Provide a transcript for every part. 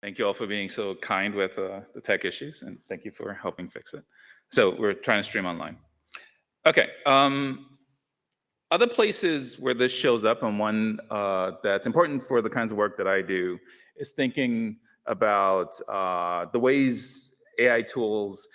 Thank you all for being so kind with the tech issues, and thank you for helping fix it. So we're trying to stream online. Okay. Other places where this shows up, and one that's important for the kinds of work that I do, is thinking about the ways AI tools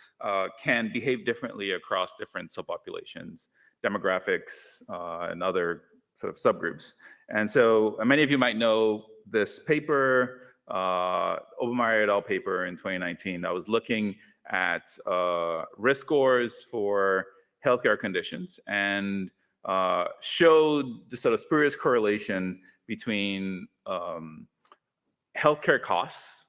can behave differently across different subpopulations, demographics, and other sort of subgroups. And so many of you might know this paper, Obermeyer et al. Paper in 2019, that was looking at risk scores for healthcare conditions and showed the sort of spurious correlation between healthcare costs,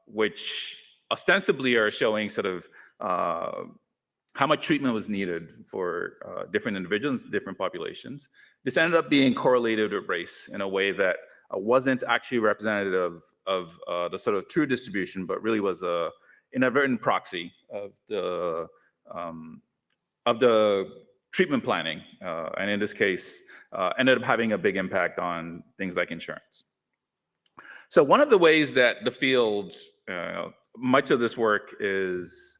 which ostensibly are showing sort of how much treatment was needed for different individuals, different populations. This ended up being correlated with race in a way that wasn't actually representative of the sort of true distribution, but really was a inadvertent proxy of the treatment planning, and in this case, ended up having a big impact on things like insurance. So one of the ways that the field, much of this work is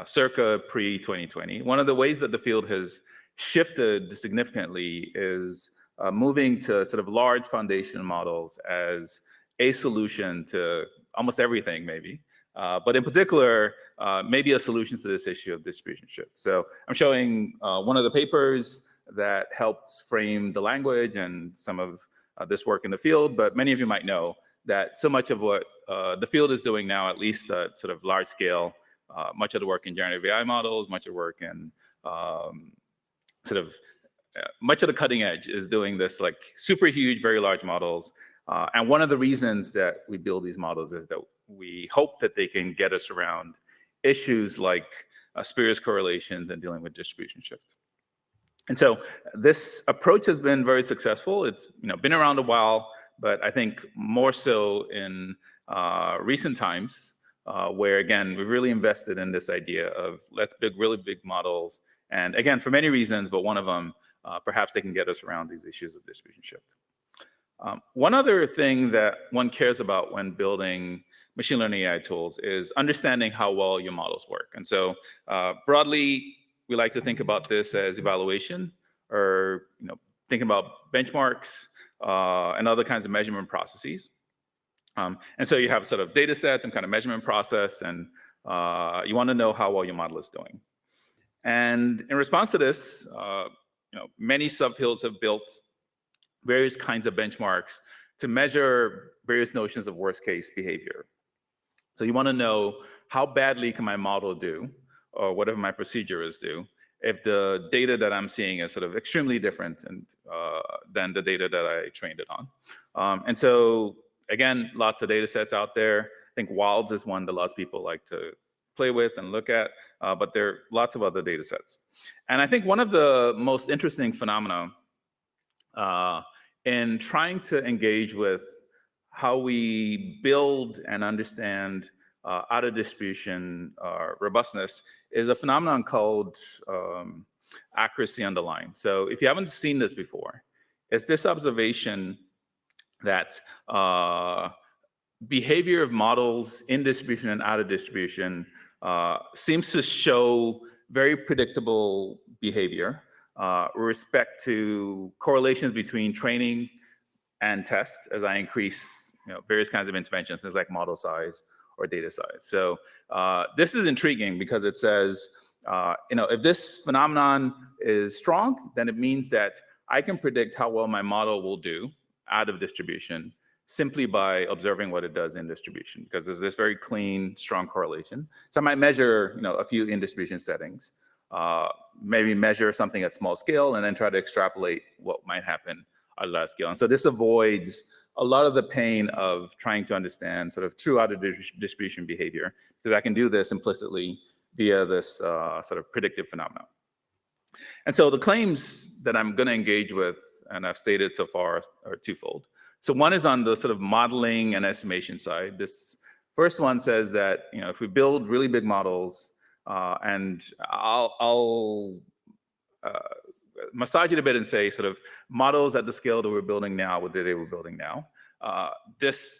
circa pre-2020, one of the ways that the field has shifted significantly is moving to sort of large foundation models as a solution to almost everything, maybe. But in particular, maybe a solution to this issue of distribution shift. So I'm showing one of the papers that helped frame the language and some of this work in the field, but many of you might know that so much of what the field is doing now, at least at sort of large scale, much of the work in generative AI models, much of the work in much of the cutting edge is doing this like super huge, very large models. And one of the reasons that we build these models is that we hope that they can get us around issues like spurious correlations and dealing with distribution shift. And so this approach has been very successful. It's been around a while, but I think more so in recent times, where again, we've really invested in this idea of let's build really big models. And again, for many reasons, but one of them, perhaps they can get us around these issues of distribution shift. One other thing that one cares about when building machine learning AI tools is understanding how well your models work. And so broadly, we like to think about this as evaluation, or thinking about benchmarks and other kinds of measurement processes. And so you have sort of data sets and kind of measurement process, and you want to know how well your model is doing. And in response to this, many subfields have built various kinds of benchmarks to measure various notions of worst case behavior. So you want to know how badly can my model do, or whatever my procedure is do, if the data that I'm seeing is sort of extremely different than the data that I trained it on. And so again, lots of data sets out there. I think WILDS is one that lots of people like to play with and look at, but there are lots of other data sets. And I think one of the most interesting phenomena in trying to engage with how we build and understand out of distribution robustness is a phenomenon called accuracy on the line. So if you haven't seen this before, it's this observation that behavior of models in distribution and out of distribution seems to show very predictable behavior with respect to correlations between training and test as I increase various kinds of interventions, things like model size or data size. So this is intriguing because it says, if this phenomenon is strong, then it means that I can predict how well my model will do out of distribution simply by observing what it does in distribution, because there's this very clean, strong correlation. So I might measure a few in distribution settings, maybe measure something at small scale, and then try to extrapolate what might happen at large scale. And so this avoids a lot of the pain of trying to understand sort of true out of distribution behavior, because I can do this implicitly via this sort of predictive phenomenon. And so the claims that I'm going to engage with, and I've stated so far, are twofold. So one is on the sort of modeling and estimation side. This first one says that if we build really big models, and I'll massage it a bit and say sort of models at the scale that we're building now with the data we're building now,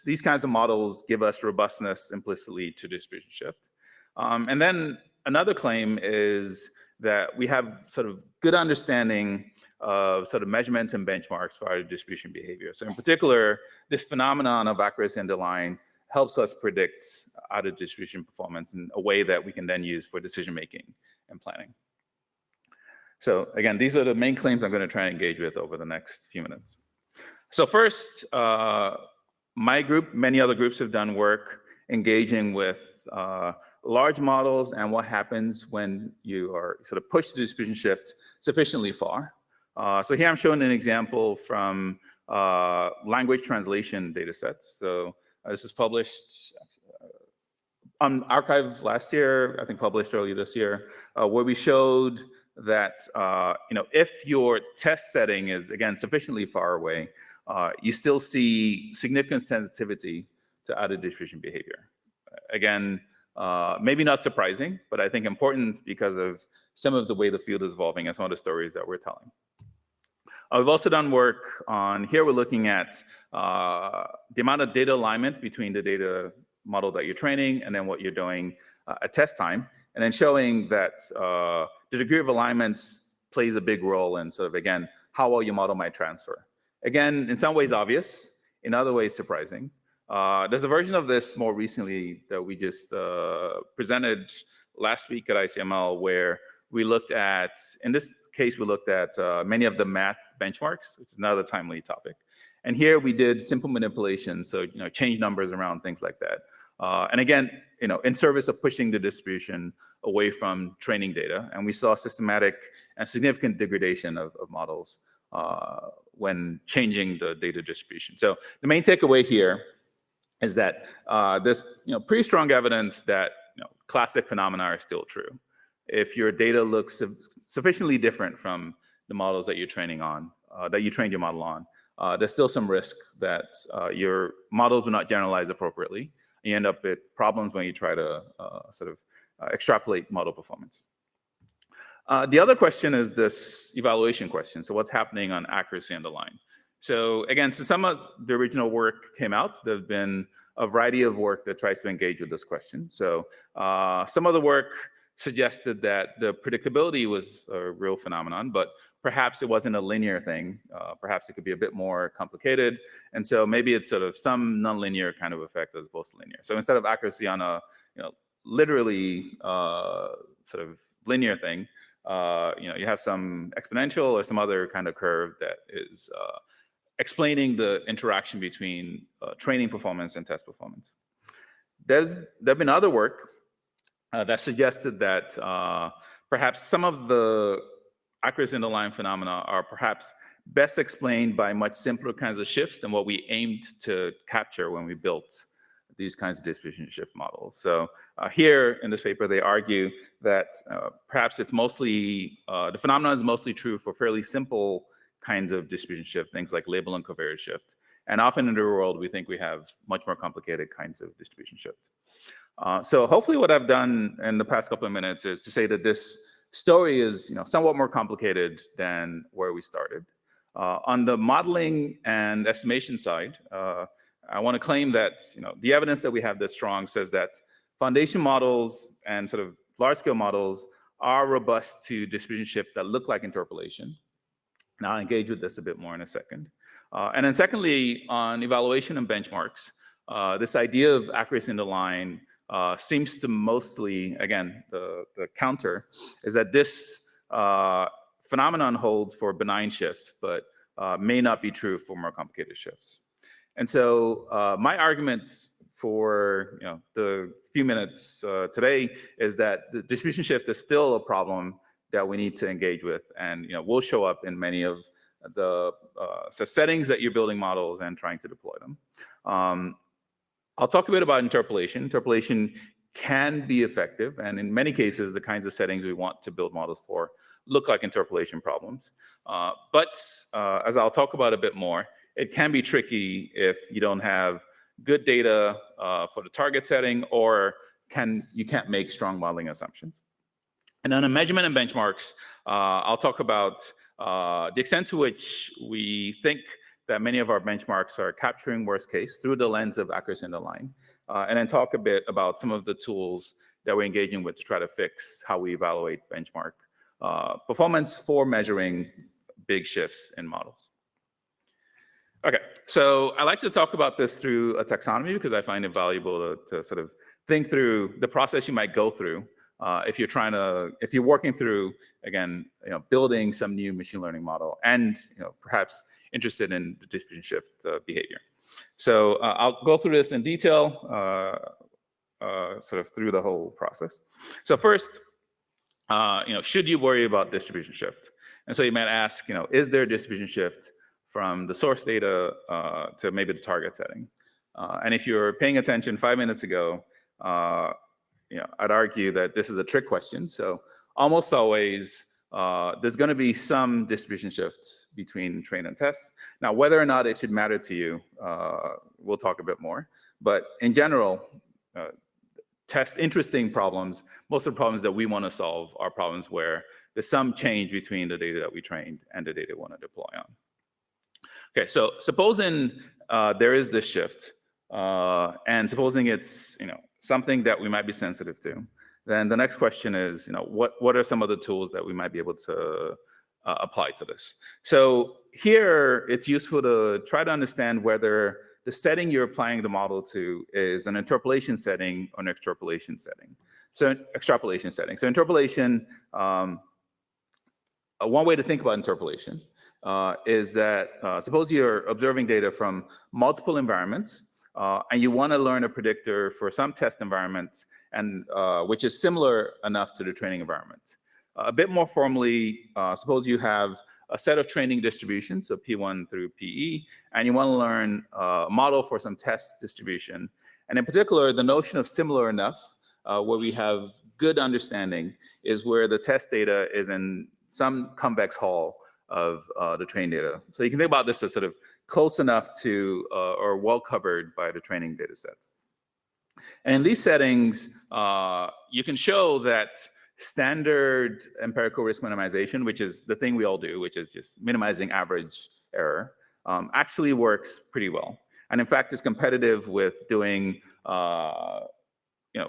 these kinds of models give us robustness implicitly to distribution shift. And then another claim is that we have sort of good understanding of sort of measurements and benchmarks for our distribution behavior. So in particular, this phenomenon of accuracy underlying helps us predict outer distribution performance in a way that we can then use for decision-making and planning. So again, these are the main claims I'm going to try and engage with over the next few minutes. So first, my group, many other groups have done work engaging with large models and what happens when you are sort of push the distribution shift sufficiently far. So here I'm showing an example from language translation data sets. So this was published on arXiv last year, I think published earlier this year, where we showed that if your test setting is, again, sufficiently far away, you still see significant sensitivity to outer distribution behavior. Again, maybe not surprising, but I think important because of some of the way the field is evolving and some of the stories that we're telling. We've also done work on, here we're looking at the amount of data alignment between the data model that you're training and then what you're doing at test time, and then showing that the degree of alignments plays a big role in sort of, again, how well your model might transfer. Again, in some ways obvious, in other ways surprising. There's a version of this more recently that we just presented last week at ICML where we looked at, in this case, we looked at many of the math benchmarks, which is another timely topic. And here we did simple manipulations, so change numbers around, things like that. And again, in service of pushing the distribution away from training data. And we saw systematic and significant degradation of models when changing the data distribution. So the main takeaway here is that there's pretty strong evidence that classic phenomena are still true. If your data looks sufficiently different from the models that you're training on, that you trained your model on, there's still some risk that your models will not generalize appropriately. You end up with problems when you try to sort of extrapolate model performance. The other question is this evaluation question. So what's happening on accuracy underlying? So again, since some of the original work came out, there's been a variety of work that tries to engage with this question. So some of the work suggested that the predictability was a real phenomenon, but perhaps it wasn't a linear thing. Perhaps it could be a bit more complicated. And so maybe it's sort of some nonlinear kind of effect as opposed to linear. So instead of accuracy on a literally sort of linear thing, you have some exponential or some other kind of curve that is explaining the interaction between training performance and test performance. There's been other work that suggested that perhaps some of the accuracy underlying phenomena are perhaps best explained by much simpler kinds of shifts than what we aimed to capture when we built these kinds of distribution shift models. So here in this paper, they argue that perhaps it's mostly, the phenomenon is mostly true for fairly simple kinds of distribution shift, things like label and covariance shift. And often in the real world, we think we have much more complicated kinds of distribution shift. So hopefully what I've done in the past couple of minutes is to say that this story is somewhat more complicated than where we started. On the modeling and estimation side, I want to claim that the evidence that we have that's strong says that foundation models and sort of large-scale models are robust to distribution shift that look like interpolation. And I'll engage with this a bit more in a second. And then secondly, on evaluation and benchmarks, this idea of accuracy in the line seems to mostly, again, the counter is that this phenomenon holds for benign shifts, but may not be true for more complicated shifts. And so my argument for the few minutes today is that the distribution shift is still a problem that we need to engage with, and will show up in many of the settings that you're building models and trying to deploy them. I'll talk a bit about interpolation. Interpolation can be effective, and in many cases, the kinds of settings we want to build models for look like interpolation problems. But as I'll talk about a bit more, it can be tricky if you don't have good data for the target setting, or you can't make strong modeling assumptions. And on measurement and benchmarks, I'll talk about the extent to which we think that many of our benchmarks are capturing worst case through the lens of accuracy in the line, and then talk a bit about some of the tools that we're engaging with to try to fix how we evaluate benchmark performance for measuring big shifts in models. Okay, so I like to talk about this through a taxonomy because I find it valuable to sort of think through the process you might go through if you're working through, again, building some new machine learning model and perhaps interested in the distribution shift behavior. So I'll go through this in detail, sort of through the whole process. So first, should you worry about distribution shift? And so you might ask, is there a distribution shift from the source data to maybe the target setting? And if you're paying attention 5 minutes ago, I'd argue that this is a trick question. So almost always, there's going to be some distribution shift between train and test. Now, whether or not it should matter to you, we'll talk a bit more. But in general, test interesting problems. Most of the problems that we want to solve are problems where there's some change between the data that we trained and the data we want to deploy on. Okay, so supposing there is this shift, and supposing it's something that we might be sensitive to, then the next question is, what are some of the tools that we might be able to apply to this? So here, it's useful to try to understand whether the setting you're applying the model to is an interpolation setting or an extrapolation setting. So extrapolation setting. So interpolation, one way to think about interpolation is that suppose you're observing data from multiple environments, and you want to learn a predictor for some test environment, and which is similar enough to the training environment. A bit more formally, suppose you have a set of training distributions, so P1 through PE, and you want to learn a model for some test distribution. And in particular, the notion of similar enough, where we have good understanding, is where the test data is in some convex hull of the training data. So you can think about this as sort of close enough to or well covered by the training data set. And in these settings, you can show that standard empirical risk minimization, which is the thing we all do, which is just minimizing average error, actually works pretty well. And in fact, is competitive with doing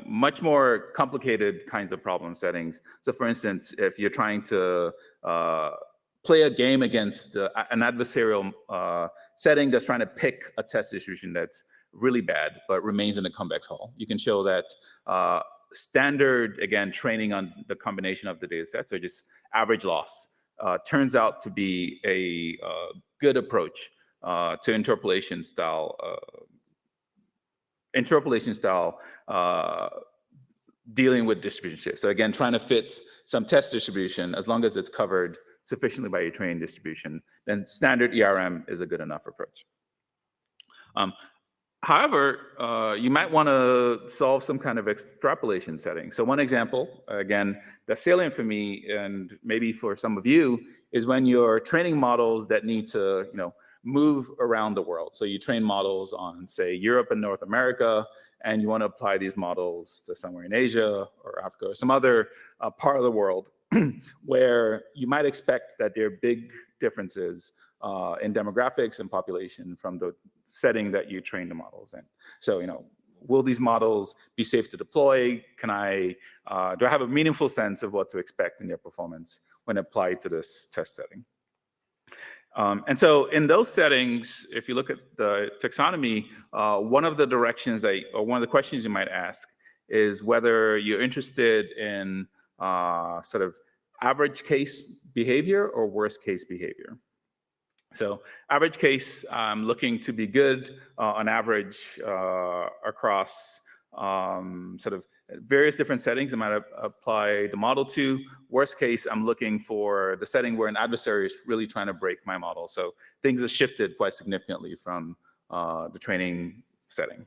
much more complicated kinds of problem settings. So for instance, if you're trying to play a game against an adversarial setting that's trying to pick a test distribution that's really bad, but remains in a convex hull, you can show that standard, again, training on the combination of the data sets, or just average loss, turns out to be a good approach to interpolation style dealing with distribution shift. So again, trying to fit some test distribution, as long as it's covered sufficiently by your training distribution, then standard ERM is a good enough approach. However, you might want to solve some kind of extrapolation setting. So one example, again, that's salient for me and maybe for some of you, is when you're training models that need to move around the world. So you train models on, say, Europe and North America, and you want to apply these models to somewhere in Asia or Africa or some other part of the world where you might expect that there are big differences in demographics and population from the setting that you train the models in. So, will these models be safe to deploy? Do I have a meaningful sense of what to expect in their performance when applied to this test setting? And so in those settings, if you look at the taxonomy, one of the directions or one of the questions you might ask is whether you're interested in sort of average case behavior or worst case behavior. So average case, I'm looking to be good on average across sort of various different settings I might apply the model to. Worst case, I'm looking for the setting where an adversary is really trying to break my model. So things have shifted quite significantly from the training setting.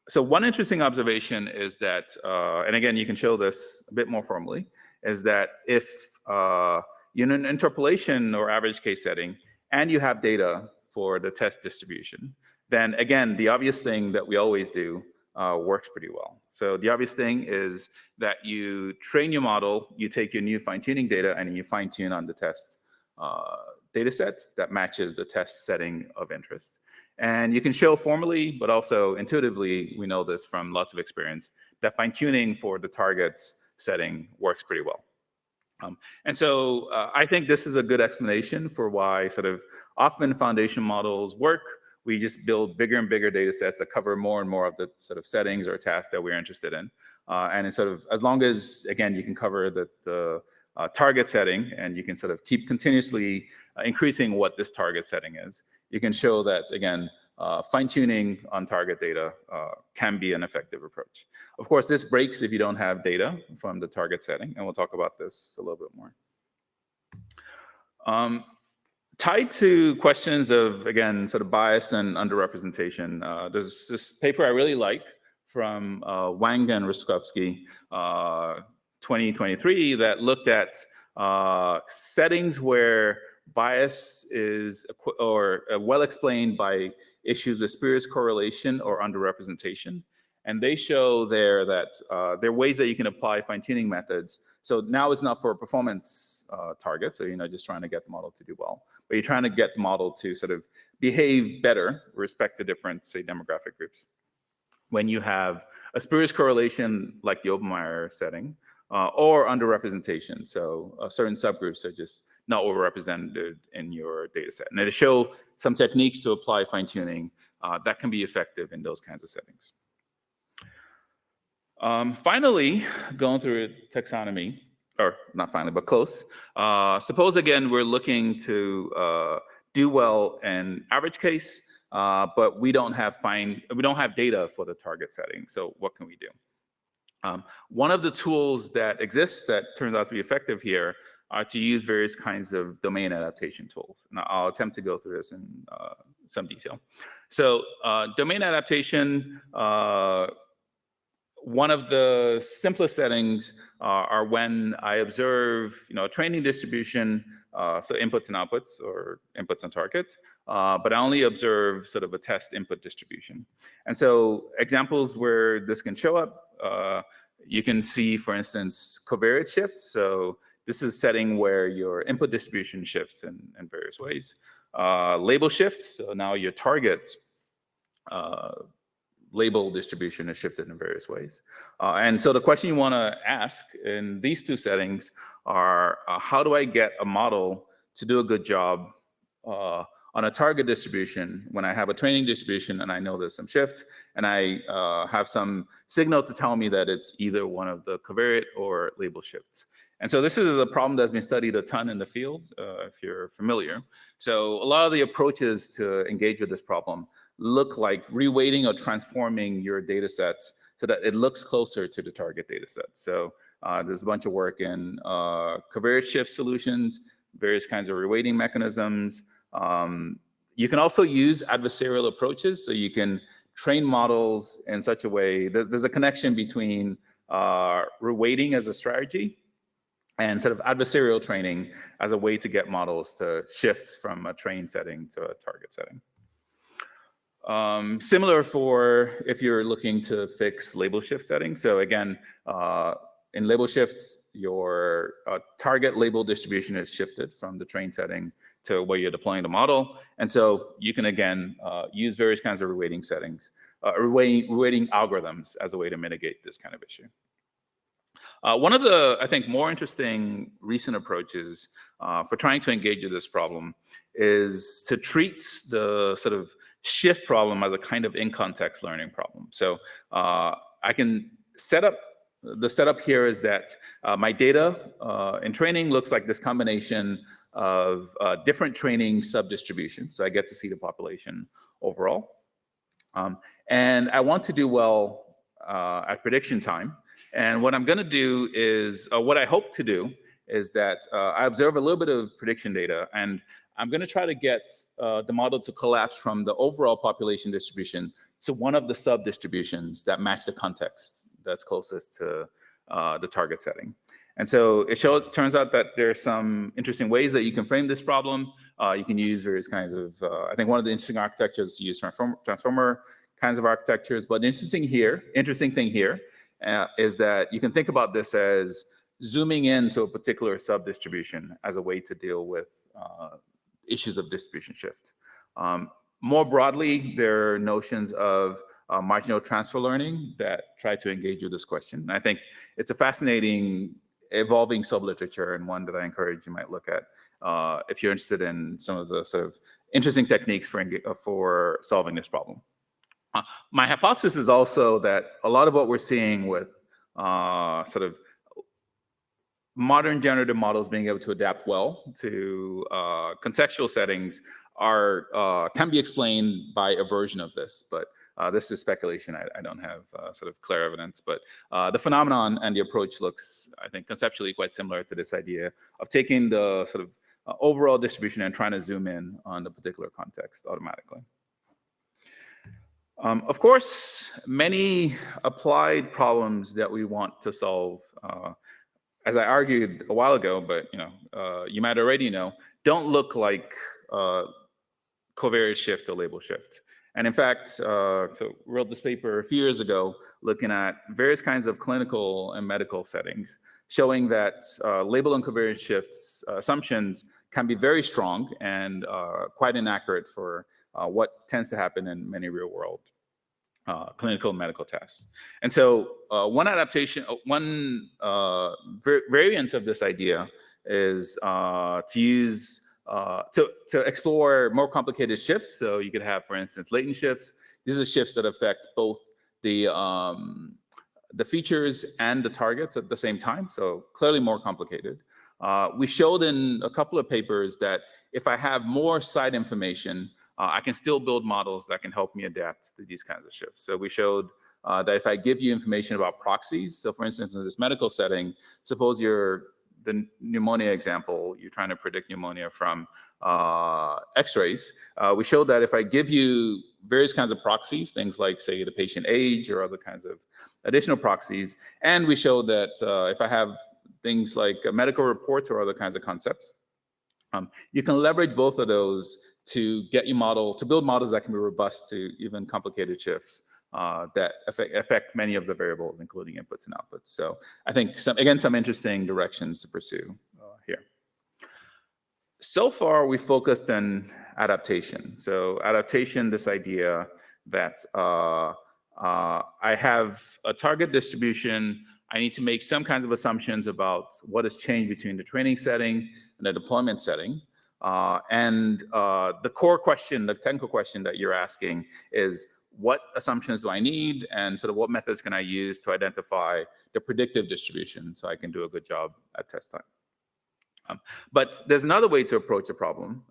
So one interesting observation is that, and again, you can show this a bit more formally, is that if you're in an interpolation or average case setting, and you have data for the test distribution, then again, the obvious thing that we always do works pretty well. So the obvious thing is that you train your model, you take your new fine-tuning data, and you fine-tune on the test data set that matches the test setting of interest. And you can show formally, but also intuitively, we know this from lots of experience, that fine-tuning for the target setting works pretty well. And so I think this is a good explanation for why sort of often foundation models work. We just build bigger and bigger data sets that cover more and more of the sort of settings or tasks that we're interested in. And it's sort of, as long as, again, you can cover the target setting and you can sort of keep continuously increasing what this target setting is, you can show that, again, fine-tuning on target data can be an effective approach. Of course, this breaks if you don't have data from the target setting, and we'll talk about this a little bit more. Tied to questions of, again, sort of bias and underrepresentation, there's this paper I really like from Wang and Ruskowski, 2023, that looked at settings where bias is well explained by issues of spurious correlation or underrepresentation. And they show there that there are ways that you can apply fine-tuning methods. So now it's not for a performance target, so you're not just trying to get the model to do well, but you're trying to get the model to sort of behave better with respect to different, say, demographic groups. When you have a spurious correlation like the Obermeyer setting, or underrepresentation, so certain subgroups are just not overrepresented in your data set. And to show some techniques to apply fine-tuning that can be effective in those kinds of settings. Finally, going through taxonomy, or not finally, but close. Suppose, again, we're looking to do well in average case, but we don't have data for the target setting. So what can we do? One of the tools that exists that turns out to be effective here are to use various kinds of domain adaptation tools. And I'll attempt to go through this in some detail. So domain adaptation, one of the simplest settings are when I observe, a training distribution, so inputs and outputs, or inputs and targets, but I only observe sort of a test input distribution. And so examples where this can show up, you can see, for instance, covariate shifts. So this is a setting where your input distribution shifts in various ways. Label shifts, so now your target label distribution is shifted in various ways. And so the question you want to ask in these two settings are, how do I get a model to do a good job on a target distribution when I have a training distribution and I know there's some shift, and I have some signal to tell me that it's either one of the covariate or label shifts. And so this is a problem that's been studied a ton in the field, if you're familiar. So a lot of the approaches to engage with this problem look like reweighting or transforming your data sets so that it looks closer to the target data set. So there's a bunch of work in covariate shift solutions, various kinds of reweighting mechanisms. You can also use adversarial approaches, so you can train models in such a way. There's a connection between reweighting as a strategy and sort of adversarial training as a way to get models to shift from a train setting to a target setting. Similar for if you're looking to fix label shift settings. So again, in label shifts, your target label distribution is shifted from the train setting to where you're deploying the model. And so you can, again, use various kinds of reweighting settings, reweighting algorithms as a way to mitigate this kind of issue. One of the, I think, more interesting recent approaches for trying to engage with this problem is to treat the sort of shift problem as a kind of in-context learning problem. So I can the setup here is that my data in training looks like this combination of different training sub-distributions. So I get to see the population overall. And I want to do well at prediction time. And what I'm going to do is, what I hope to do is that I observe a little bit of prediction data, and I'm going to try to get the model to collapse from the overall population distribution to one of the sub-distributions that match the context that's closest to the target setting. And so it turns out that there's some interesting ways that you can frame this problem. You can use various kinds of, I think one of the interesting architectures is to use transformer kinds of architectures. But the interesting thing here is that you can think about this as zooming into a particular sub-distribution as a way to deal with issues of distribution shift. More broadly, there are notions of marginal transfer learning that try to engage with this question. And I think it's a fascinating, evolving sub-literature, and one that I encourage you might look at if you're interested in some of the sort of interesting techniques for solving this problem. My hypothesis is also that a lot of what we're seeing with sort of modern generative models being able to adapt well to contextual settings can be explained by a version of this, but this is speculation. I don't have sort of clear evidence, but the phenomenon and the approach looks, I think, conceptually quite similar to this idea of taking the sort of overall distribution and trying to zoom in on the particular context automatically. Of course, many applied problems that we want to solve, as I argued a while ago, but you might already know, don't look like covariance shift or label shift. And in fact, so wrote this paper a few years ago looking at various kinds of clinical and medical settings, showing that label and covariance shifts assumptions can be very strong and quite inaccurate for what tends to happen in many real world clinical and medical tests. And so one variant of this idea is to use to explore more complicated shifts. So you could have, for instance, latent shifts. These are shifts that affect both the features and the targets at the same time. So clearly more complicated. We showed in a couple of papers that if I have more site information, I can still build models that can help me adapt to these kinds of shifts. So we showed that if I give you information about proxies, so for instance, in this medical setting, suppose the pneumonia example, you're trying to predict pneumonia from x-rays. We showed that if I give you various kinds of proxies, things like, say, the patient age or other kinds of additional proxies, and we showed that if I have things like medical reports or other kinds of concepts, you can leverage both of those to get your to build models that can be robust to even complicated shifts that affect many of the variables, including inputs and outputs. So I think, some interesting directions to pursue here. So far, we focused on adaptation. So adaptation, this idea that I have a target distribution, I need to make some kinds of assumptions about what has changed between the training setting and the deployment setting. The core question, the technical question that you're asking is, what assumptions do I need, and sort of what methods can I use to identify the predictive distribution so I can do a good job at test time? But there's another way to approach the problem,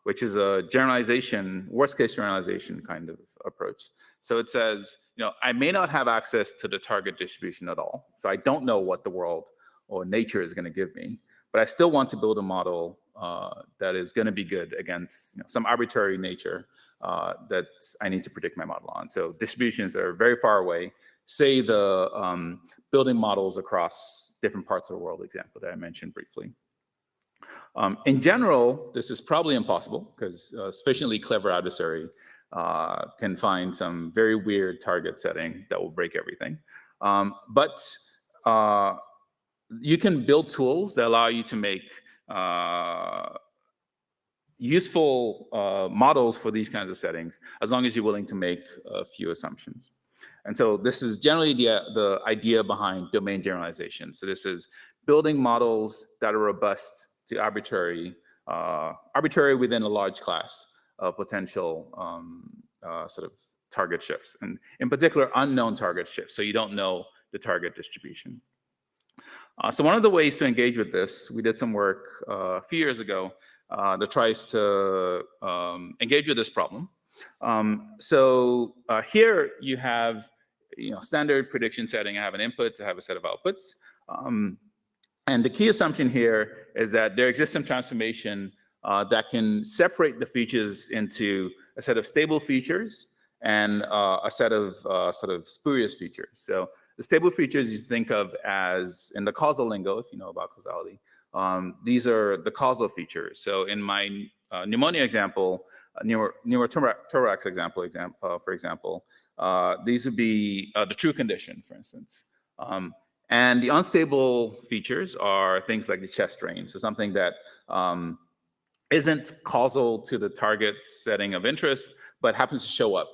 which is a generalization, worst case generalization kind of approach. So it says, I may not have access to the target distribution at all. So I don't know what the world or nature is going to give me, but I still want to build a model that is going to be good against some arbitrary nature that I need to predict my model on. So distributions that are very far away, say the building models across different parts of the world example that I mentioned briefly. In general, this is probably impossible because a sufficiently clever adversary can find some very weird target setting that will break everything. But you can build tools that allow you to make useful models for these kinds of settings, as long as you're willing to make a few assumptions. And so this is generally the idea behind domain generalization. So this is building models that are robust to arbitrary within a large class of potential sort of target shifts, and in particular, unknown target shifts. So you don't know the target distribution. So one of the ways to engage with this, we did some work a few years ago that tries to engage with this problem. So here you have standard prediction setting. I have an input, I have a set of outputs. And the key assumption here is that there exists some transformation that can separate the features into a set of stable features and a set of sort of spurious features. So the stable features you think of as, in the causal lingo, if you know about causality, these are the causal features. So in my pneumonia example, pneumothorax example, for example, these would be the true condition, for instance. And the unstable features are things like the chest drain. So something that isn't causal to the target setting of interest, but happens to show up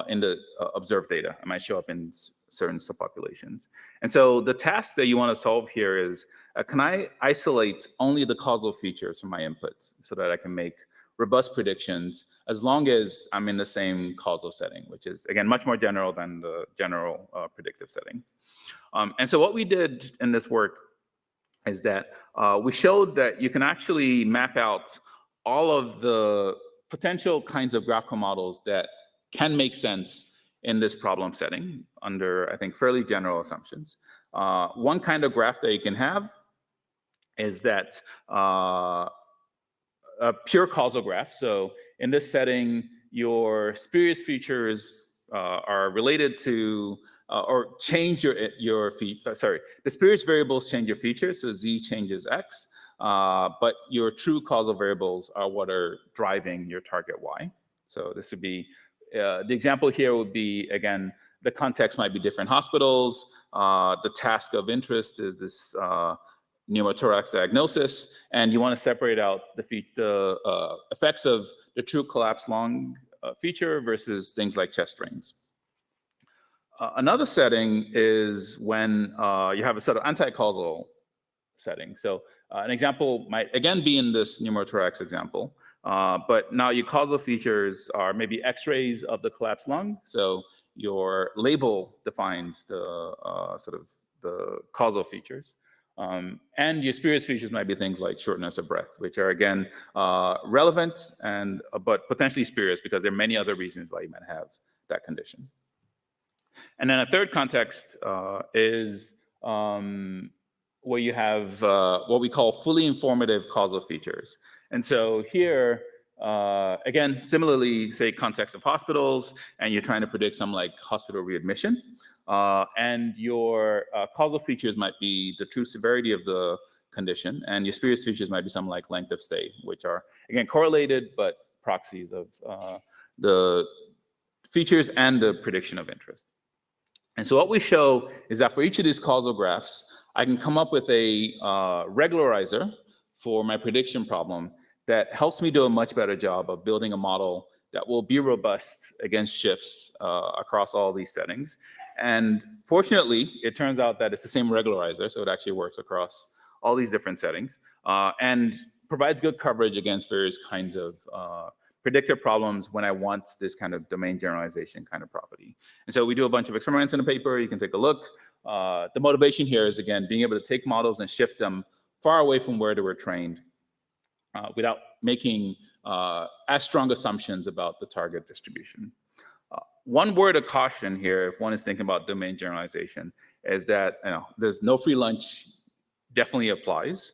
in the observed data. It might show up in certain subpopulations. And so the task that you want to solve here is, can I isolate only the causal features from my inputs so that I can make robust predictions as long as I'm in the same causal setting, which is, again, much more general than the general predictive setting. And so what we did in this work is that we showed that you can actually map out all of the potential kinds of graphical models that can make sense in this problem setting under, I think, fairly general assumptions. One kind of graph that you can have is that a pure causal graph. So in this setting, your spurious features are related to or change your the spurious variables change your features, so z changes x, but your true causal variables are what are driving your target y. So this would be, the example here would be, again, the context might be different hospitals, the task of interest is this pneumothorax diagnosis, and you want to separate out the effects of the true collapse lung feature versus things like chest strains. Another setting is when you have a set of anti-causal setting. So an example might, again, be in this pneumothorax example, but now your causal features are maybe x-rays of the collapsed lung. So your label defines the the causal features. And your spurious features might be things like shortness of breath, which are, again, relevant and but potentially spurious because there are many other reasons why you might have that condition. And then a third context is where you have what we call fully informative causal features. And so here, again, similarly, say context of hospitals, and you're trying to predict some like hospital readmission. And your causal features might be the true severity of the condition, and your spurious features might be something like length of stay, which are, again, correlated, but proxies of the features and the prediction of interest. And so what we show is that for each of these causal graphs, I can come up with a regularizer for my prediction problem that helps me do a much better job of building a model that will be robust against shifts across all these settings. And fortunately, it turns out that it's the same regularizer, so it actually works across all these different settings and provides good coverage against various kinds of predictive problems when I want this kind of domain generalization kind of property. And so we do a bunch of experiments in the paper. You can take a look. The motivation here is, again, being able to take models and shift them far away from where they were trained without making as strong assumptions about the target distribution. One word of caution here, if one is thinking about domain generalization, is that there's no free lunch definitely applies.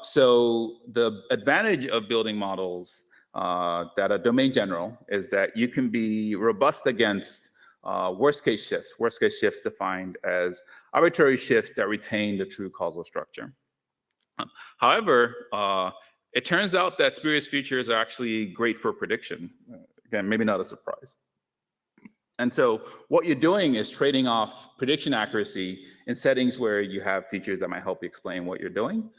So the advantage of building models that are domain general is that you can be robust against worst case shifts defined as arbitrary shifts that retain the true causal structure. However, it turns out that spurious features are actually great for prediction. Again, maybe not a surprise. And so what you're doing is trading off prediction accuracy in settings where you have features that might help you explain what you're doing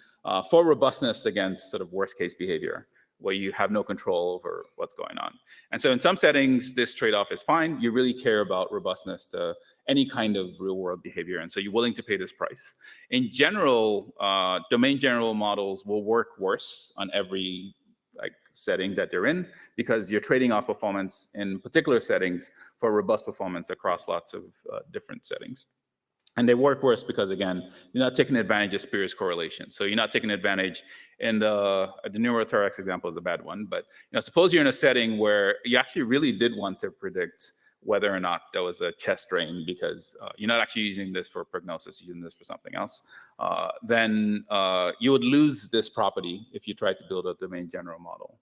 for robustness against sort of worst case behavior, where you have no control over what's going on. And so in some settings, this trade-off is fine. You really care about robustness to any kind of real world behavior. And so you're willing to pay this price. In general, domain general models will work worse on every setting that they're in, because you're trading off performance in particular settings for robust performance across lots of different settings. And they work worse because, again, you're not taking advantage of spurious correlation. So you're not taking advantage in the pneumothorax example is a bad one, but suppose you're in a setting where you actually really did want to predict whether or not there was a chest drain because you're not actually using this for prognosis, you're using this for something else, then you would lose this property if you tried to build a domain general model.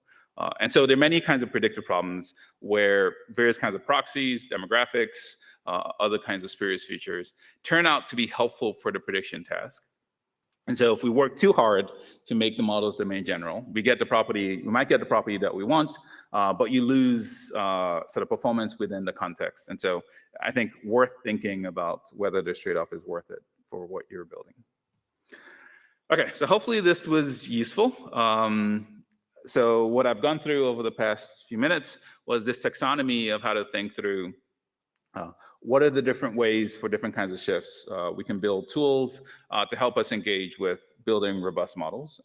And so there are many kinds of predictive problems where various kinds of proxies, demographics, other kinds of spurious features turn out to be helpful for the prediction task. And so if we work too hard to make the models domain general, we might get the property that we want, but you lose sort of performance within the context. And so I think worth thinking about whether this trade-off is worth it for what you're building. Okay, so hopefully this was useful. So what I've gone through over the past few minutes was this taxonomy of how to think through what are the different ways for different kinds of shifts. We can build tools to help us engage with building robust models,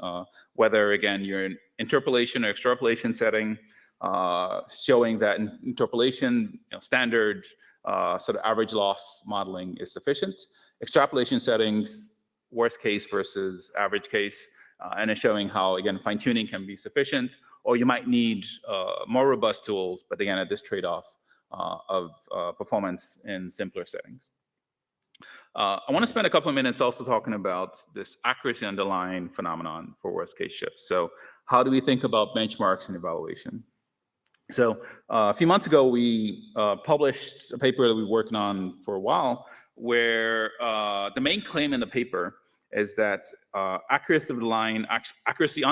whether, again, you're in interpolation or extrapolation setting, showing that interpolation, standard sort of average loss modeling is sufficient. Extrapolation settings, worst case versus average case, and then showing how, again, fine-tuning can be sufficient, or you might need more robust tools, but again, at this trade-off of performance in simpler settings. I want to spend a couple of minutes also talking about this accuracy underlying phenomenon for worst case shifts. So how do we think about benchmarks and evaluation? So a few months ago, we published a paper that we've been working on for a while, where the main claim in the paper is that accuracy on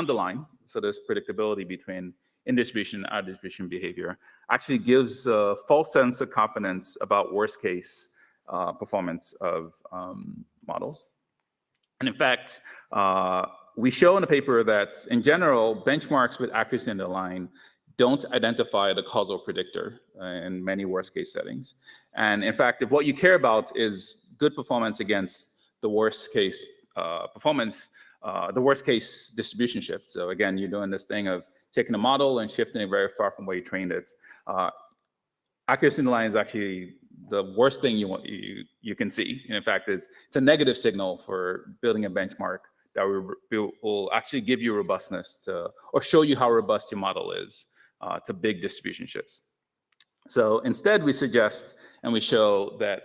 the line, so there's predictability between in-distribution and out-distribution behavior, actually gives a false sense of confidence about worst case performance of models. And in fact, we show in the paper that in general, benchmarks with accuracy on the line don't identify the causal predictor in many worst case settings. And in fact, if what you care about is good performance against the worst case performance, the worst case distribution shift. So again, you're doing this thing of taking a model and shifting it very far from where you trained it. Accuracy in the line is actually the worst thing you can see. And in fact, it's a negative signal for building a benchmark that will actually give you robustness to, or show you how robust your model is to big distribution shifts. So instead, we suggest and we show that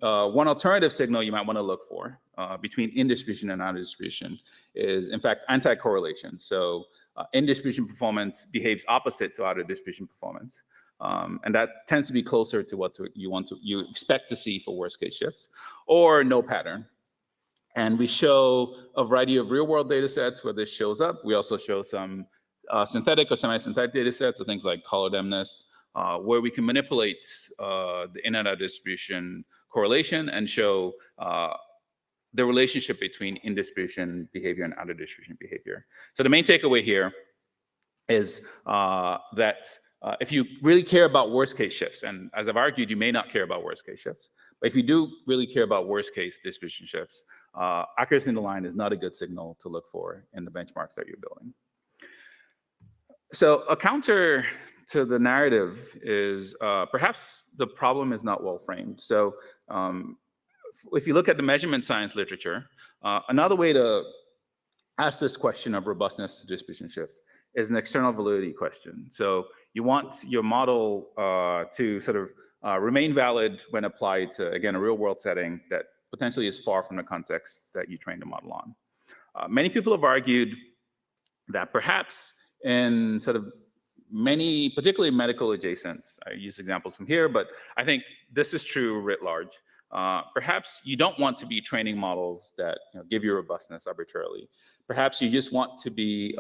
one alternative signal you might want to look for between in-distribution and out-distribution is, in fact, anti-correlation. So in-distribution performance behaves opposite to out-of-distribution performance. And that tends to be closer to what you expect to see for worst case shifts, or no pattern. And we show a variety of real-world data sets where this shows up. We also show some synthetic or semi-synthetic data sets, so things like colored MNIST, where we can manipulate the in and out distribution correlation and show the relationship between in-distribution behavior and out-of-distribution behavior. So the main takeaway here is that if you really care about worst case shifts, and as I've argued, you may not care about worst case shifts, but if you do really care about worst case distribution shifts, accuracy in the line is not a good signal to look for in the benchmarks that you're building. So a counter to the narrative is perhaps the problem is not well framed. So if you look at the measurement science literature, another way to ask this question of robustness to distribution shift is an external validity question. So you want your model to sort of remain valid when applied to, again, a real world setting that potentially is far from the context that you trained the model on. Many people have argued that perhaps in sort of many, particularly medical adjacent, I use examples from here, but I think this is true writ large. Perhaps you don't want to be training models that give you robustness arbitrarily. Perhaps you just want to be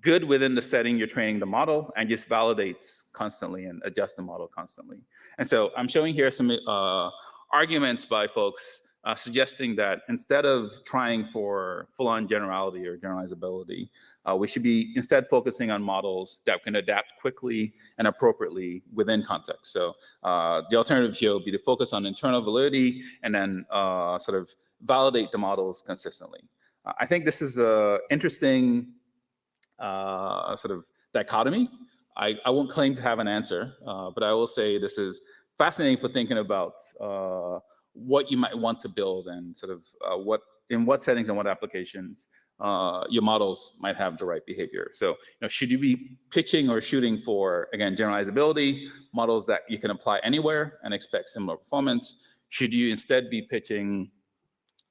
good within the setting you're training the model and just validate constantly and adjust the model constantly. And so I'm showing here some arguments by folks suggesting that instead of trying for full-on generality or generalizability, we should be instead focusing on models that can adapt quickly and appropriately within context. So the alternative here would be to focus on internal validity and then sort of validate the models consistently. I think this is an interesting sort of dichotomy. I won't claim to have an answer, but I will say this is fascinating for thinking about what you might want to build and sort of in what settings and what applications your models might have the right behavior. So should you be pitching or shooting for, again, generalizability, models that you can apply anywhere and expect similar performance? Should you instead be pitching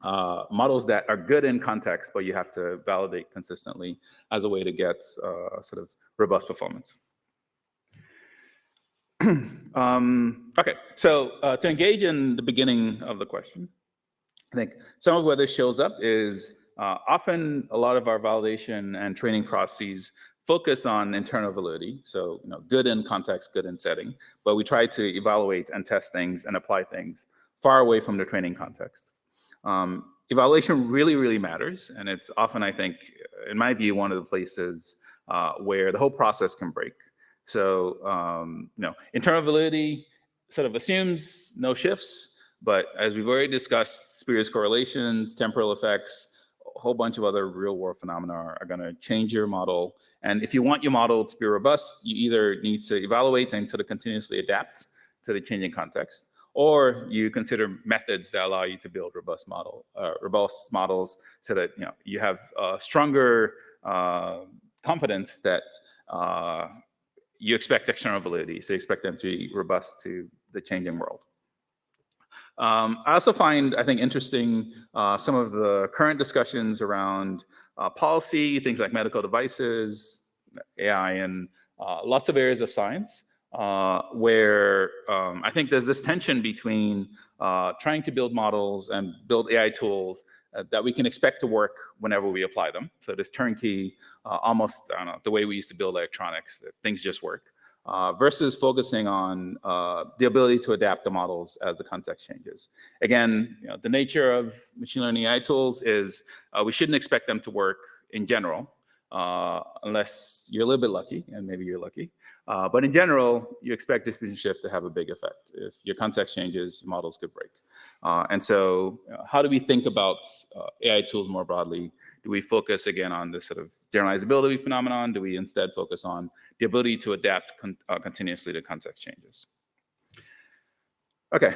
models that are good in context, but you have to validate consistently as a way to get sort of robust performance? Okay, so to engage in the beginning of the question, I think some of where this shows up is often a lot of our validation and training processes focus on internal validity. So good in context, good in setting, but we try to evaluate and test things and apply things far away from the training context. evaluation really, really matters. And it's often, I think, in my view, one of the places where the whole process can break. So, internal validity sort of assumes no shifts, but as we've already discussed, spurious correlations, temporal effects, a whole bunch of other real world phenomena are going to change your model. And if you want your model to be robust, you either need to evaluate and sort of continuously adapt to the changing context, or you consider methods that allow you to build robust models so that you have stronger confidence that you expect external validity, so you expect them to be robust to the changing world. I also find, I think, interesting some of the current discussions around policy, things like medical devices, AI, and lots of areas of science, where I think there's this tension between trying to build models and build AI tools that we can expect to work whenever we apply them. So this turnkey, almost, I don't know, the way we used to build electronics, that things just work. Versus focusing on the ability to adapt the models as the context changes. Again, the nature of machine learning AI tools is we shouldn't expect them to work in general, unless you're a little bit lucky, and maybe you're lucky. But in general, you expect distribution shift to have a big effect. If your context changes, models could break. And so how do we think about AI tools more broadly? Do we focus again on this sort of generalizability phenomenon? Do we instead focus on the ability to adapt continuously to context changes? Okay,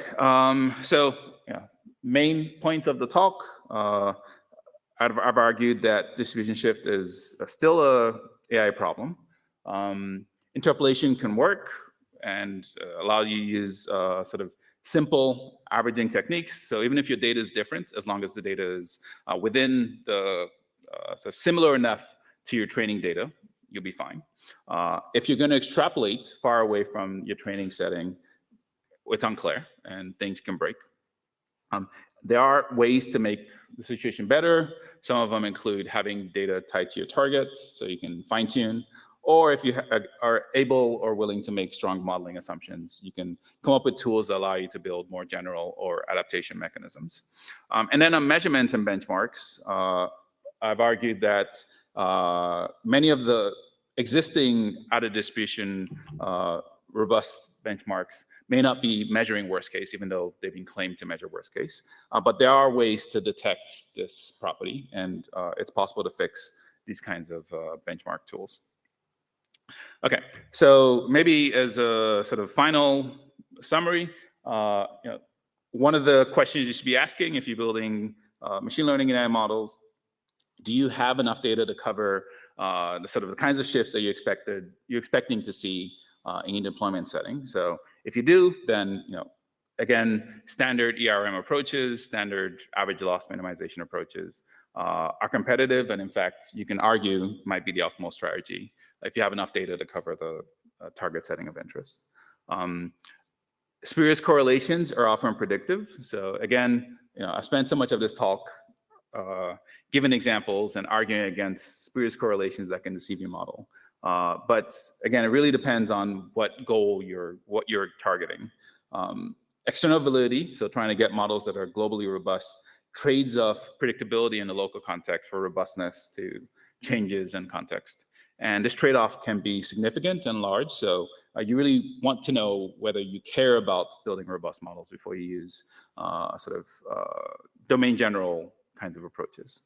so main points of the talk. I've argued that distribution shift is still a AI problem. Interpolation can work and allow you to use sort of simple averaging techniques. So even if your data is different, as long as the data is within the so similar enough to your training data, you'll be fine. If you're going to extrapolate far away from your training setting, it's unclear and things can break. There are ways to make the situation better. Some of them include having data tied to your target so you can fine tune. Or if you are able or willing to make strong modeling assumptions, you can come up with tools that allow you to build more general or adaptation mechanisms. And then on measurements and benchmarks, I've argued that many of the existing out of distribution robust benchmarks may not be measuring worst case, even though they've been claimed to measure worst case. But there are ways to detect this property, and it's possible to fix these kinds of benchmark tools. Okay, so maybe as a sort of final summary, one of the questions you should be asking if you're building machine learning and AI models, do you have enough data to cover the kinds of shifts that you're expecting to see in your deployment setting? So if you do, then again, standard ERM approaches, standard average loss minimization approaches are competitive, and in fact, you can argue might be the optimal strategy if you have enough data to cover the target setting of interest. Spurious correlations are often predictive. So again, I spent so much of this talk giving examples and arguing against spurious correlations that can deceive your model. But again, it really depends on what goal what you're targeting. External validity, so trying to get models that are globally robust, trades off predictability in the local context for robustness to changes in context. And this trade-off can be significant and large. So you really want to know whether you care about building robust models before you use domain general kinds of approaches.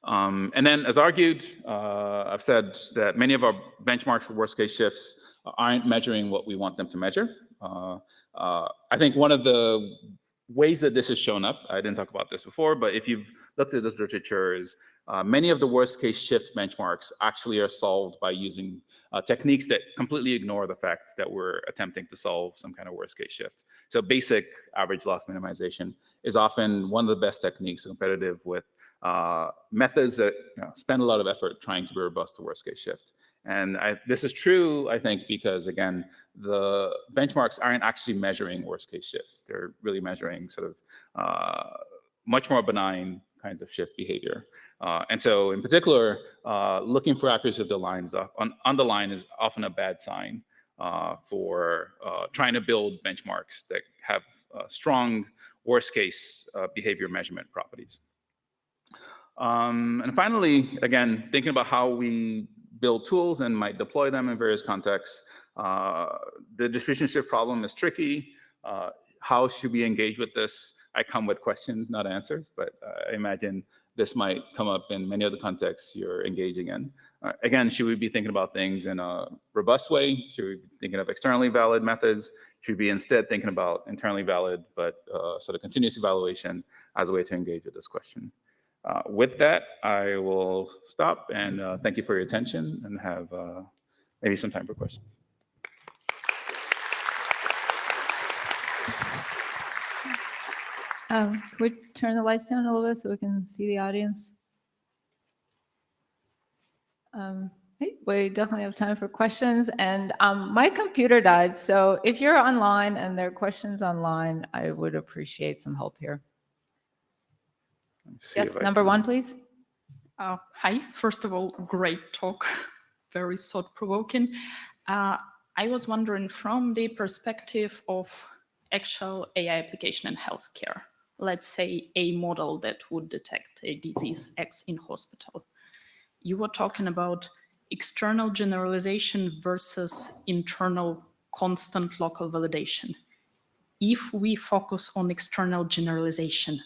And then, as argued, I've said that many of our benchmarks for worst case shifts aren't measuring what we want them to measure. I think one of the ways that this has shown up, I didn't talk about this before, but if you've looked at this literature, is many of the worst case shift benchmarks actually are solved by using techniques that completely ignore the fact that we're attempting to solve some kind of worst case shift. So basic average loss minimization is often one of the best techniques competitive with methods that spend a lot of effort trying to be robust to worst case shift. And this is true, I think, because again, the benchmarks aren't actually measuring worst case shifts. They're really measuring sort of much more benign kinds of shift behavior. And so in particular, looking for accuracy of the lines on the line is often a bad sign for trying to build benchmarks that have strong worst case behavior measurement properties. And finally, again, thinking about how we build tools and might deploy them in various contexts. The distribution shift problem is tricky. How should we engage with this? I come with questions, not answers, but I imagine this might come up in many other contexts you're engaging in. Again, should we be thinking about things in a robust way? Should we be thinking of externally valid methods? Should we be instead thinking about internally valid, but sort of continuous evaluation as a way to engage with this question? With that, I will stop and thank you for your attention and have maybe some time for questions. Can we turn the lights down a little bit so we can see the audience? We definitely have time for questions. And my computer died, so if you're online and there are questions online, I would appreciate some help here. Yes, number one, please. Hi, first of all, great talk, very thought-provoking. I was wondering from the perspective of actual AI application in healthcare, let's say a model that would detect a disease X in hospital. You were talking about external generalization versus internal constant local validation. If we focus on external generalization,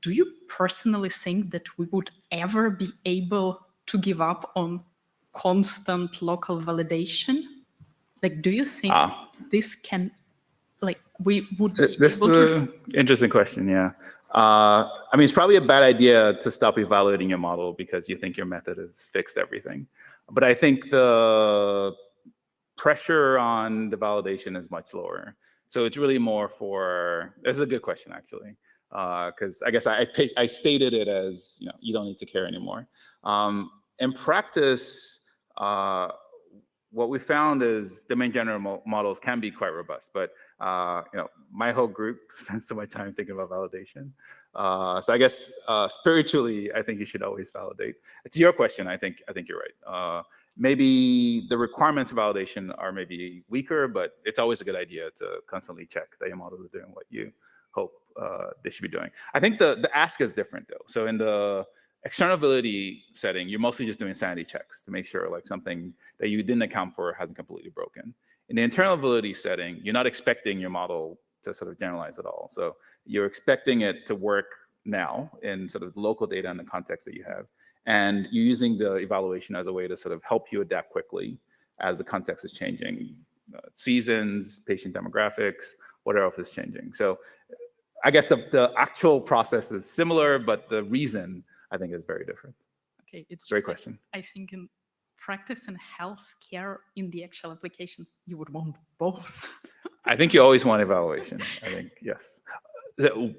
do you personally think that we would ever be able to give up on constant local validation? Like, do you think this can, like, we would be this able to? This is an interesting question, yeah. I mean, it's probably a bad idea to stop evaluating your model because you think your method has fixed everything. But I think the pressure on the validation is much lower. So it's really more for, this is a good question, actually. Because I guess I stated it as, you don't need to care anymore. In practice, what we found is domain general models can be quite robust, but my whole group spends so much time thinking about validation. So I guess spiritually, I think you should always validate. It's your question. I think you're right. Maybe the requirements of validation are maybe weaker, but it's always a good idea to constantly check that your models are doing what you hope they should be doing. I think the ask is different though. So in the external validity setting, you're mostly just doing sanity checks to make sure like something that you didn't account for hasn't completely broken. In the internal validity setting, you're not expecting your model to sort of generalize at all. So you're expecting it to work now in sort of the local data and the context that you have. And you're using the evaluation as a way to sort of help you adapt quickly as the context is changing. Seasons, patient demographics, whatever else is changing. So I guess the actual process is similar, but the reason I think is very different. Okay, it's great question. I think in practice and healthcare, in the actual applications, you would want both. I think you always want evaluation. I think yes.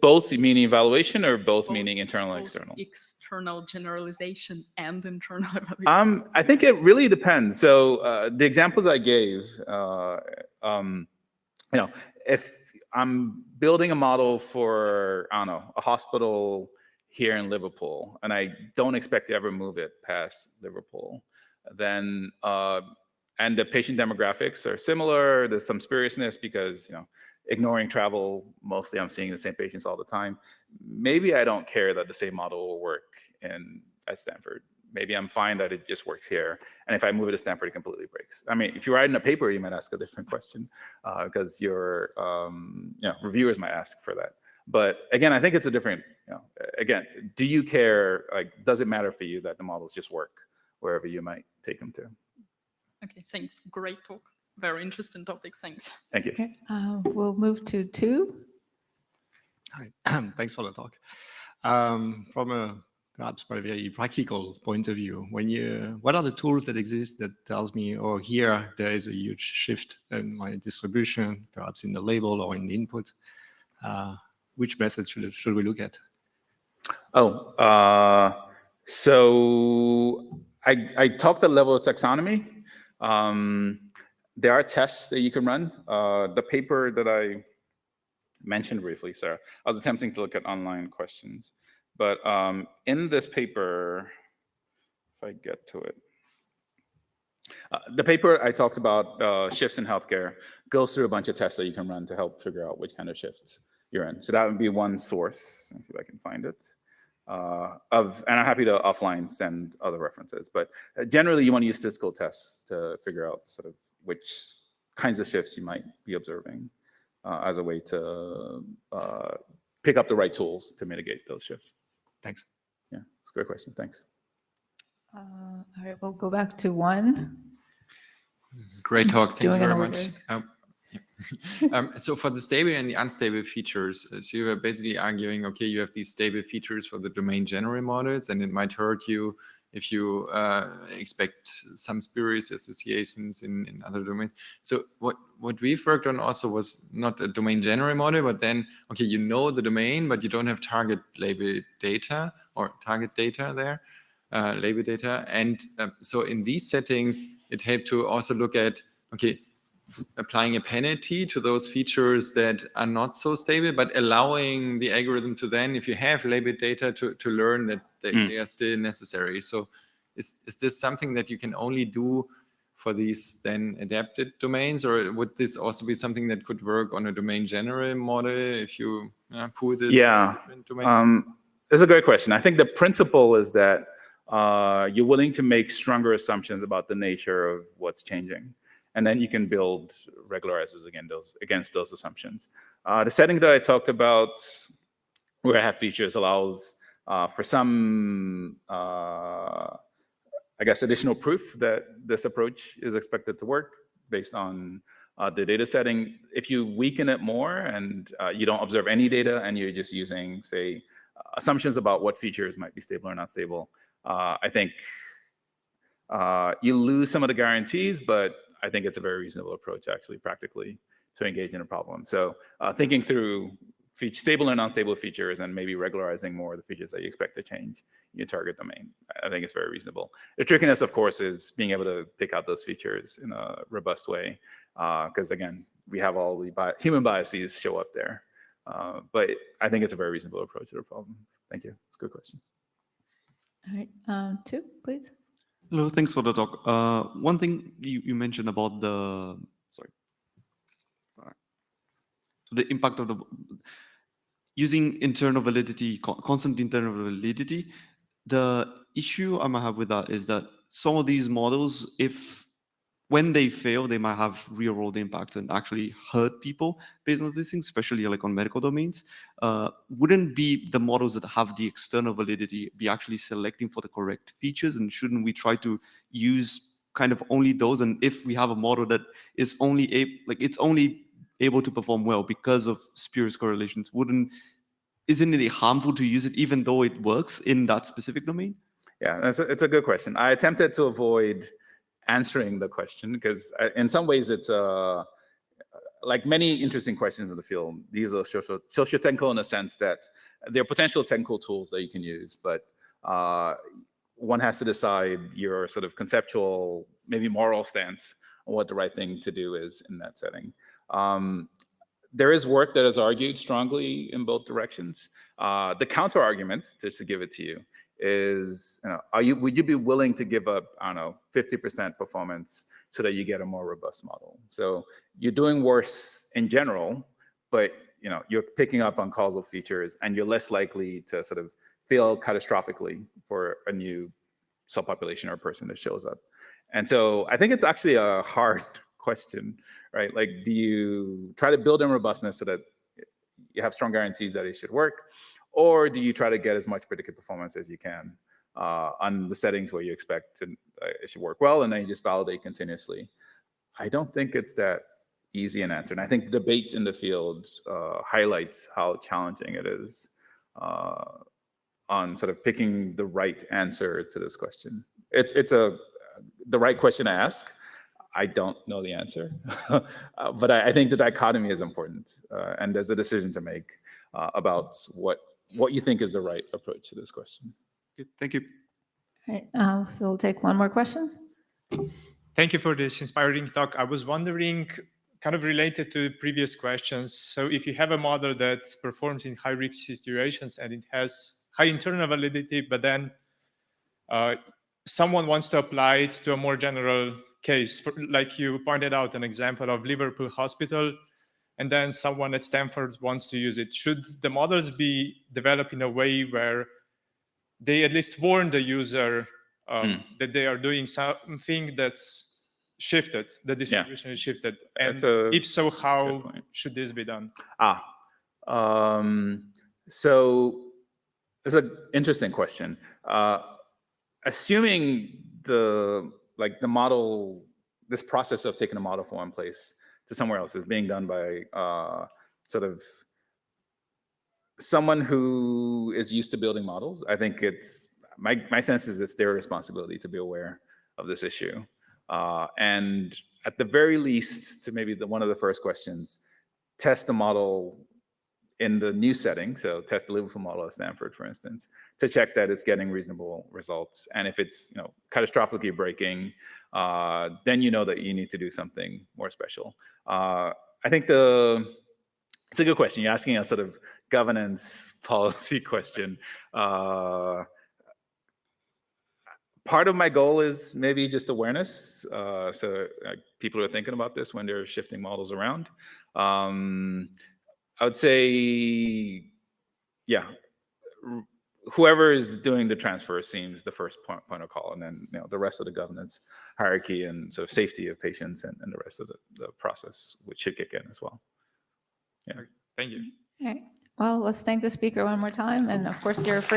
Both meaning evaluation or both meaning internal and external? External generalization and internal evaluation. I think it really depends. So the examples I gave, if I'm building a model for, I don't know, a hospital here in Liverpool, and I don't expect to ever move it past Liverpool, then, and the patient demographics are similar, there's some spuriousness because, ignoring travel, mostly I'm seeing the same patients all the time. Maybe I don't care that the same model will work at Stanford. Maybe I'm fine that it just works here. And if I move it to Stanford, it completely breaks. I mean, if you're writing a paper, you might ask a different question because your reviewers might ask for that. But again, I think it's a different, again, do you care, like, does it matter for you that the models just work wherever you might take them to? Okay, thanks. Great talk. Very interesting topic. Thanks. Thank you. Okay, we'll move to 2. Hi, thanks for the talk. From a perhaps by a very practical point of view, what are the tools that exist that tells me, oh, here there is a huge shift in my distribution, perhaps in the label or in the input? Which method should we look at? So I talked at level of taxonomy. There are tests that you can run. The paper that I mentioned briefly, sorry, I was attempting to look at online questions. But in this paper, if I get to it, the paper I talked about shifts in healthcare goes through a bunch of tests that you can run to help figure out which kind of shifts you're in. So that would be one source, if I can find it. And I'm happy to offline send other references, but generally you want to use statistical tests to figure out sort of which kinds of shifts you might be observing as a way to pick up the right tools to mitigate those shifts. Thanks. Yeah, it's a great question. Thanks. All right, we'll go back to one. Great talk. Thank you Doing it very over much. there. So for the stable and the unstable features, so you are basically arguing, okay, you have these stable features for the domain general models, and it might hurt you if you expect some spurious associations in other domains. So what we've worked on also was not a domain general model, but then, okay, you know the domain, but you don't have target label data or target data there, label data. And so in these settings, it helped to also look at, okay, applying a penalty to those features that are not so stable, but allowing the algorithm to then, if you have labeled data, to learn that they are still necessary. So is this something that you can only do for these then adapted domains, or would this also be something that could work on a domain general model if you pool this? Yeah, it's a great question. I think the principle is that you're willing to make stronger assumptions about the nature of what's changing. And then you can build regularizers against those assumptions. The setting that I talked about, where I have features, allows for some, I guess, additional proof that this approach is expected to work based on the data setting. If you weaken it more and you don't observe any data and you're just using, say, assumptions about what features might be stable or not stable, I think you lose some of the guarantees, but I think it's a very reasonable approach, actually, practically, to engage in a problem. So thinking through stable and unstable features and maybe regularizing more of the features that you expect to change in your target domain, I think it's very reasonable. The trickiness, of course, is being able to pick out those features in a robust way, because, again, we have all the human biases show up there. But I think it's a very reasonable approach to the problem. Thank you. It's a good question. All right, two, please. Hello, thanks for the talk. One thing you mentioned about the impact of using internal validity, constant internal validity. The issue I might have with that is that some of these models, when they fail, they might have real world impacts and actually hurt people based on these things, especially like on medical domains. Wouldn't be the models that have the external validity be actually selecting for the correct features? And shouldn't we try to use kind of only those? And if we have a model that is only able to perform well because of spurious correlations, isn't it harmful to use it even though it works in that specific domain? Yeah, it's a good question. I attempted to avoid answering the question because in some ways it's like many interesting questions in the field, these are socio-technical in the sense that they're potential technical tools that you can use, but one has to decide your sort of conceptual, maybe moral stance on what the right thing to do is in that setting. There is work that has argued strongly in both directions. The counter argument, just to give it to you, is, would you be willing to give up, I don't know, 50% performance so that you get a more robust model? So you're doing worse in general, but you're picking up on causal features and you're less likely to sort of fail catastrophically for a new subpopulation or person that shows up. And so I think it's actually a hard question, right? Like, do you try to build in robustness so that you have strong guarantees that it should work? Or do you try to get as much predicted performance as you can on the settings where you expect it should work well, and then you just validate continuously? I don't think it's that easy an answer. And I think the debate in the field highlights how challenging it is on sort of picking the right answer to this question. It's the right question to ask. I don't know the answer, but I think the dichotomy is important, and there's a decision to make about what you think is the right approach to this question. Good, thank you. All right, so we'll take one more question. Thank you for this inspiring talk. I was wondering, kind of related to previous questions, so if you have a model that performs in high-risk situations and it has high internal validity, but then someone wants to apply it to a more general case, like you pointed out an example of Liverpool Hospital, and then someone at Stanford wants to use it. Should the models be developed in a way where they at least warn the user that they are doing something that's shifted, the distribution is shifted? And if so, how should this be done? So it's an interesting question. Assuming the model, this process of taking a model from one place to somewhere else is being done by sort of someone who is used to building models, I think it's my sense is it's their responsibility to be aware of this issue. And at the very least, to maybe one of the first questions, test the model in the new setting. So test the livable model at Stanford, for instance, to check that it's getting reasonable results. And if it's catastrophically breaking, then you know that you need to do something more special. I think it's a good question. You're asking a sort of governance policy question. Part of my goal is maybe just awareness. So people are thinking about this when they're shifting models around. I would say, yeah, whoever is doing the transfer seems the first point of call, and then the rest of the governance hierarchy and sort of safety of patients and the rest of the process, which should kick in as well. Yeah. Thank you. All right. Well, let's thank the speaker one more time, and of course, you're free